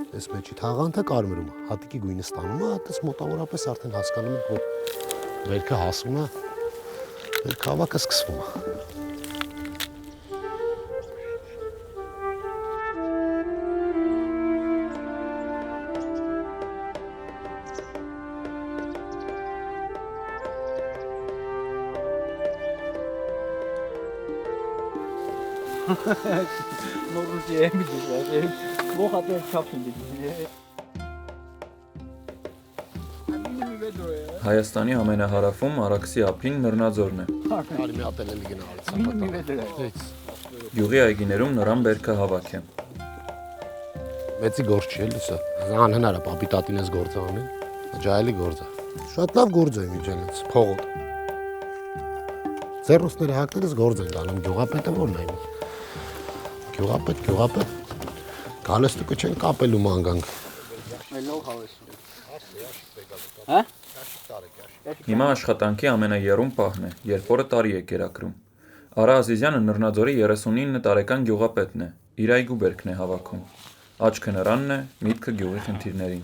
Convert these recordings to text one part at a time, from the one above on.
Այս մեջի թաղանթը կարմրում է, հատիկի գույնը ստանում է, այդպես մոտավորապես արդեն հասկանում ենք, որ վերքը հասում է, վերքը հավաքը սկսվում է։ Հայաստանի ամենահարավում Արաքսի ափին Նռնաձորն է։ Գյուղի այգիներում նրան բերքը հավաք է։ Մեծի գործ չի էլի սա։ Անհնար է պապի տատին էս գործը անեն, ջահելի գործ է։ Շատ լավ գործ է միջանից, փողոտ։ Ձեռուսները հակներս գործ են անում, գյուղապետը ո՞րն է։ Գյուղապետ, գալստուկը չեն կապելու մանգանք։ Հիմա աշխատանքի ամենաեռուն պահն է, երբ օրը տարի է կերակրում։ Արա Ազիզյանը Նռնաձորի 39 տարեկան գյուղապետն է, իր այգու բերքն է հավաքում։ Աչքը նրանն է, միտքը գյուղի խնդիրներին։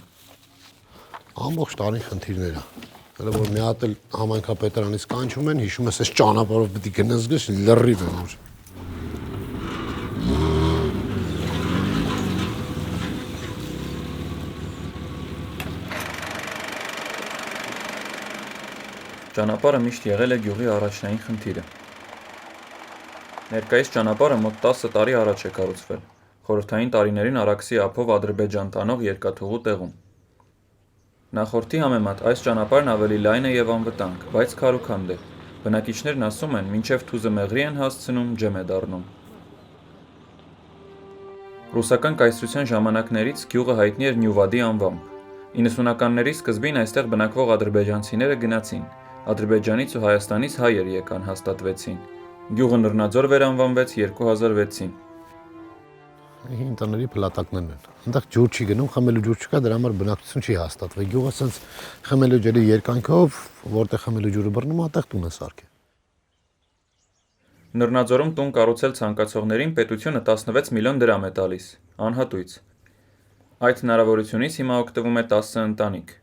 Ամբողջ տարին խնդիրներ է։ Հələ որ մի հատ էլ համայնքապետարանից կանչում են, հիշում ես այս ճանապարհով պետք է գնաս գես լրիվ է որ։ Ճանապարհը միշտ եղել է գյուղի առաջնային խնդիրը։ Ներկայիս ճանապարհը մոտ 10 տարի առաջ է կառուցվել, խորհրդային տարիներին Արաքսի ափով Ադրբեջան տանող երկաթուղու տեղում։ Նախորդի համեմատ այս ճանապարհն ավելի լայն է եւ անվտանգ, բայց քարուքանդ է։ Բնակիչներն ասում են, մինչև թուզը մեղրի են հասցնում, ջեմ է դառնում։ Ռուսական կայսրության ժամանակներից գյուղը հայտնի էր Նյուվադի անվամբ։ 90-ականների սկզբին այստեղ բնակվող ադրբեջանցիները գնացին։ Ադրբեջանից ու Հայաստանից հայեր եկան, հաստատվեցին։ Գյուղը Նռնաձոր վերանվանվեց 2006-ին։ Հին տների փլատակներն են։ Այնտեղ ջուր չի գնում, խմելու ջուր չկա, դրա համար բնակչություն չի հաստատվել։ Գյուղը ասենց խմելու ջրի երկայնքով, որտեղ խմելու ջուրը բռնում է, այդտեղ տուն է սարքել։ Նռնաձորում տուն կառուցել ցանկացողներին պետությունը 16 միլիոն դրամ է տալիս, անհատույց։ Այդ հնարավորությունից հիմա օգտվում է 10 ընտանիք։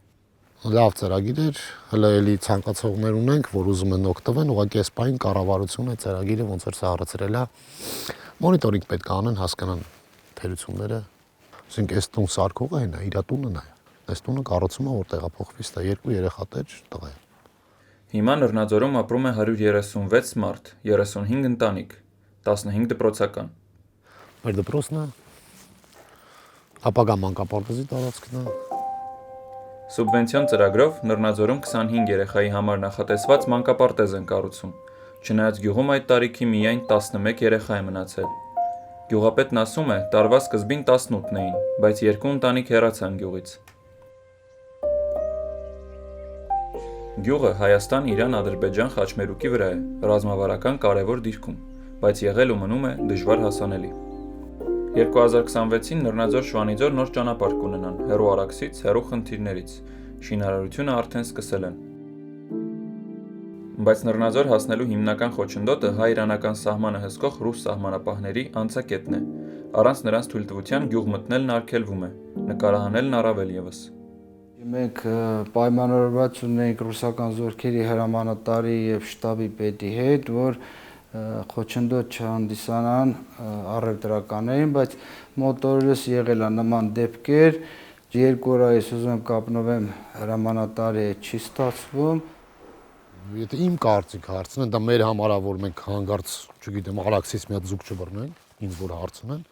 Լավ ծրագիր էր, հələ էլի ցանկացողներ ունենք, որ ուզում են օգտվեն, ուղղակի այս պահին կառավարությունը ծրագիրը ոնց որ սահարացրել է, մոնիտորինգ պետք է անեն, հասկանան թերությունները։ Ասենք այս տուն սարքողը այն է, իր տունն է։ Այս տունը կառուցում է, որ տեղափոխվի, ստա 2 երեխա տեր տղա է։ Հիմա Նռնաձորում ապրում է 136 մարդ, 35 ընտանիք, 15 դպրոցական։ Մեր դպրոցն է, ապագա մանկապարտեզի տարածքն է։ Սուբվենցիոն ծրագրով Նռնաձորում 25 երեխայի համար նախատեսված մանկապարտեզ են կառուցում, չնայած գյուղում այդ տարիքի միայն 11 երեխա է մնացել։ Գյուղապետն ասում է, տարվա սկզբին 18 էին, բայց 2 ընտանիք հեռացան գյուղից։ Գյուղը Հայաստան-Իրան-Ադրբեջան խաչմերուկի վրա է, ռազմավարական կարևոր դիրքում, բայց եղել ու մնում է դժվար հասանելի։ 2026-ին Նռնաձոր-Շվանիձոր նոր ճանապարհ կունենան, հեռու Արաքսից, հեռու խնդիրներից, շինարարությունը արդեն սկսել են։ Բայց Նռնաձոր հասնելու հիմնական խոչընդոտը հայ-իրանական սահմանը հսկող ռուս սահմանապահների անցակետն է։ Առանց նրանց թույլտվության գյուղ մտնելն արգելվում է, նկարահանելն առավել ևս։ Մենք պայմանավորված ունենք ռուսական զորքերի հրամանատարի եւ շտաբի պետի հետ, որ խոչընդոտ չհանդիսանան առևտրականներին, բայց մոտորերս եղել է նման դեպքեր, 2 օր այս ուզում կապնովեմ հրամանատարի հետ չի ստացվում։ Եթե իմ կարծիք հարցնեն, դա մեր համար է, որ մենք հանգարց, չգիտեմ, Արաքսից մի հատ զուգ չբռնեն, ինձ որ հարցնեն։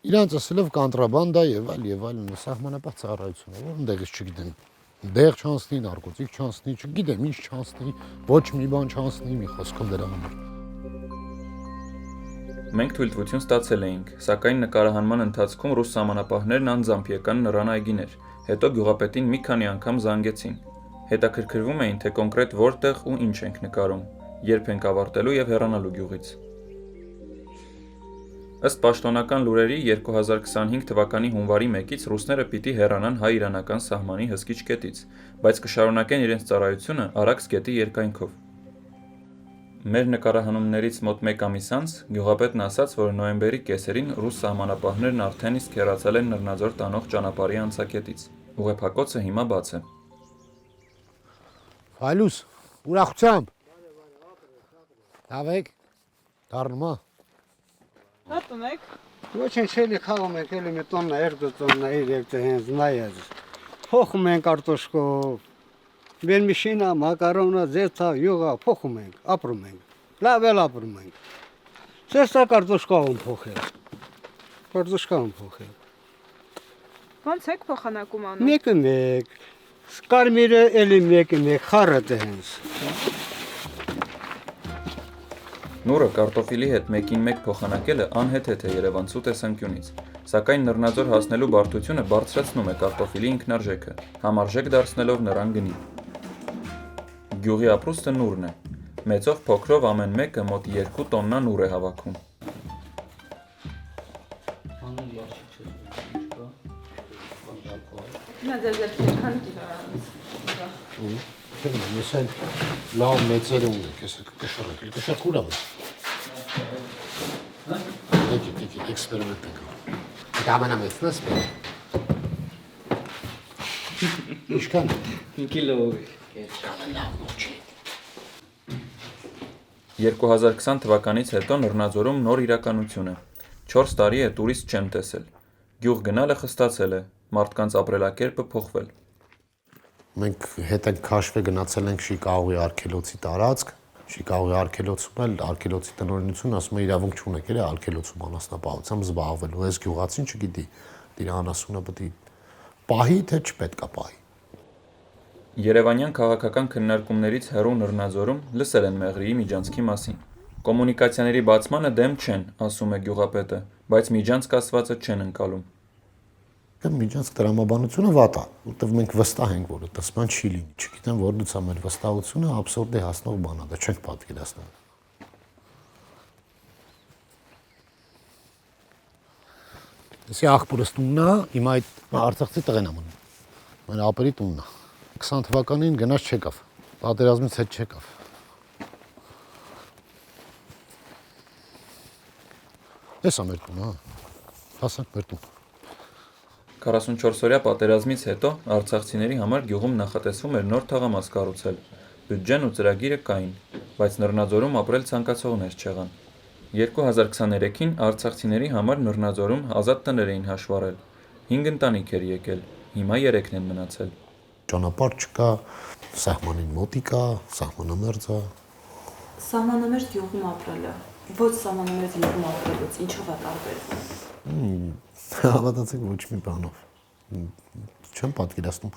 Իրանց ասելով կոնտրաբանդա եւ այլ սահմանապահ ծառայություն է, որ ընդեղից չգիտեմ, դեղ չանցնի, նարկոտիկ չանցնի, չգիտեմ, ինչ չանցնի, ոչ մի բան չանցնի, մի խոսքով դրա համար։ Մենք թույլտվություն ստացել էինք, սակայն նկարահանման ընթացքում ռուս սահմանապահներն անձամբ եկան նրան այգիներ, հետո գյուղապետին մի քանի անգամ զանգեցին։ Հետաքրքրվում էին, թե կոնկրետ որտեղ ու ինչ ենք նկարում, երբ ենք ավարտելու եւ հեռանալու գյուղից։ Ըստ պաշտոնական լուրերի 2025 թվականի հունվարի 1-ից ռուսները պիտի հեռանան հայ-իրանական սահմանի հսկիչ կետից, բայց կշարունակեն իրենց ծառայությունը Արաքս գետի երկայնքով։ Մեր նկարահանումներից մոտ 1 ամիս անց գյուղապետն ասաց, որ նոյեմբերի կեսերին ռուս սահմանապահներն արդեն իսկ հեռացել են Նռնաձոր տանող ճանապարհի անցակետից։ Ուղեփակոցը հիմա բաց է։ Ֆայլուս, ուրախությամբ։ Լավ եք։ Դառնում է։ Հատում եք։ Ոչինչ էլի խաղում ենք, էլի մի տոննա, 2 տոննա, 3 հենց նայած։ Փոխում ենք կարտոշկով։ Վերմիշինա, մակարոնա, զեթա, յուղա, փոխում ենք, ապրում ենք։ Լավ էլ ապրում ենք։ Սեստա կարտոշկաում փոխել։ Կարտոշկաում փոխել։ Ոնց եք փոխանակում անում։ Մեկ։ Կարմիրը էլի մեկ, խառը դե հենց։ Նուրը կարտոֆիլի հետ 1-ին 1 փոխանակելը անհեթեթ է երևանցու տեսանկյունից, սակայն Նռնաձոր հասնելու բարդությունը բարձրացնում է կարտոֆիլի ինքնարժեքը, համարժեք դարձնելով նրան գնի։ Գյուղի ապրուստը նուրն է։ Մեծով փոքրով ամեն մեկը մոտ 2 տոննա նուր է հավաքում։ Նա ձեր քան կիլոգրամ։ Ես էլ լավ մեծերը ունենք, ես կշռեք, կշռքուր եմ։ Եկեք, էքսպերիմենտ ենք։ Դա ամենամեծն է սպեր։ Ինչքան։ 5 կիլո։ 2020 թվականից հետո Նռնաձորում նոր իրականություն է։ 4 տարի է տուրիստ չեմ տեսել։ Գյուղ գնալը խստացել է, մարդկանց ապրելակերպը փոխվել։ Մենք հետ ենք քաշվե գնացել ենք Շիկաղուի արգելոցի տարածք, Շիկաղուի արգելոցում էլ արգելոցի տնօրինությունը ասում է իրավունք չունեք էլ արգելոցում անասնապահությամբ զբաղվելու։ Այս գյուղացին չգիտի, իր անասունը պետք է պահի թե չպետք է պահի։ Երևանյան քաղաքական քննարկումներից հեռու Նռնաձորում լսել են Մեղրիի միջանցքի մասին։ Կոմունիկացիաների բացմանը դեմ չեն, ասում է գյուղապետը, բայց միջանցք ասվածը չեն ընկալում։ Միջանցք տրամաբանությունը վատ է, որտեղ մենք վստահ ենք, որ այդպես բան չի լինի։ Չգիտեմ, որից է մեր վստահությունը աբսուրդի հասնող բան է, դա չենք պատկերացնում։ Էսի աղբորս տունն է, հիմա այդ Արցախցի տղեն է մնում։ Մեր ապերի տունն է։ 20 թվականին գնաց չեկավ, պատերազմից հետ չեկավ։ Էս է մեր տունը, հասանք մեր տուն։ 44-օրյա պատերազմից հետո արցախցիների համար գյուղում նախատեսվում էր նոր թաղամաս կառուցել։ Բյուջեն ու ծրագիրը կային, բայց Նռնաձորում ապրել ցանկացողներ չեղան։ 2023-ին արցախցիների համար Նռնաձորում ազատ տներ էին հաշվառել։ 5 ընտանիք էր եկել, հիմա 3-ն են մնացել։ Ճանապարհ չկա, սահմանին մոտիկա, սահմանամերձ է։ Սահմանամերձ գյուղում ապրելը, ոչ սահմանամերձ գյուղում ապրելուց ինչով է տարբերվում։ Հավատացեք ոչ մի բանով։ Չեմ պատկերացնում։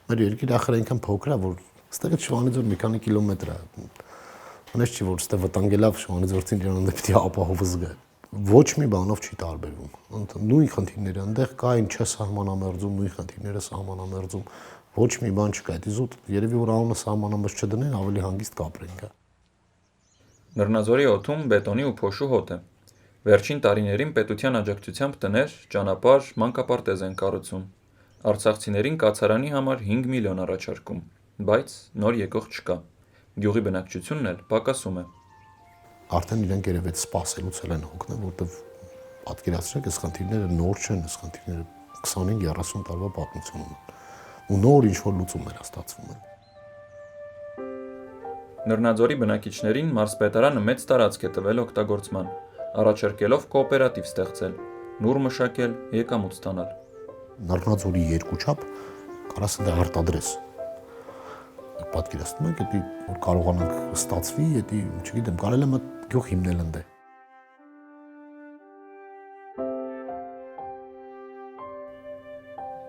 Մեր երկիրը ախր այնքան փոքր է, որ ստեղից Շվանիձոր մի քանի կիլոմետր է։ Անես չի որ ստե վտանգելավ Շվանիձորցին իրան դեպի ապահովը զգա։ Ոչ մի բանով չի տարբերվում։ Նույն խնդիրները այնտեղ կային, չէ սահմանամերձում, նույն խնդիրները սահմանամերձում։ Ոչ մի բան չկա, դա զուտ երևի որ անունը սահմանամերձ չդնեն, ավելի հանգիստ կապրենք։ Նռնաձորի օդում բետոնի ու փոշու հոտ է։ Վերջին տարիներին պետության աջակցությամբ տներ, ճանապարհ, մանկապարտեզ են կառուցում։ Արցախցիներին կացարանի համար 5 միլիոն առաջարկում, բայց նոր եկող չկա։ Գյուղի բնակչությունն էլ պակասում է։ Արդեն իրենք երևի սպասելուց են հոգնել, որտեվ պատկերացրեք, այս խնդիրները նոր չեն, այս խնդիրները 25-30 տարվա պատմություն ունեն։ Ու նոր ինչ-որ լուծումներ ստացվում են։ Նռնաձորի բնակիչներին մարզպետարանը մեծ տարածք է տվել օգտագործման, առաջարկելով կոոպերատիվ ստեղծել, նուր մշակել, եկամուտ ստանալ։ Նռնաձորի երկու չափ կարաս դա արտադրես։ Պատկերացնում եք, դա որ կարողանանք ստացվի, դա չգիտեմ, կարելի է մտ գյուղ հիմնել ընդ։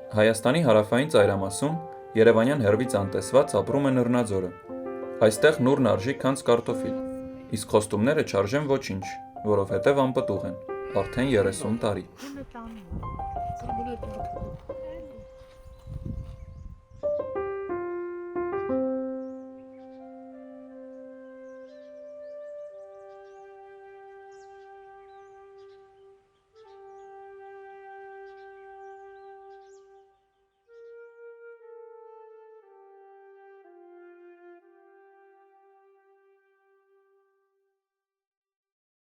Հայաստանի հարավային ծայրամասում Երևանյան հեռվից անտեսված ապրում է Նռնաձորը։ Այստեղ նուրն արժի քանց կարտոֆիլ, իսկ խոստումները չարժեն ոչինչ, որովհետև անպտուղ են, արդեն 30 տարի։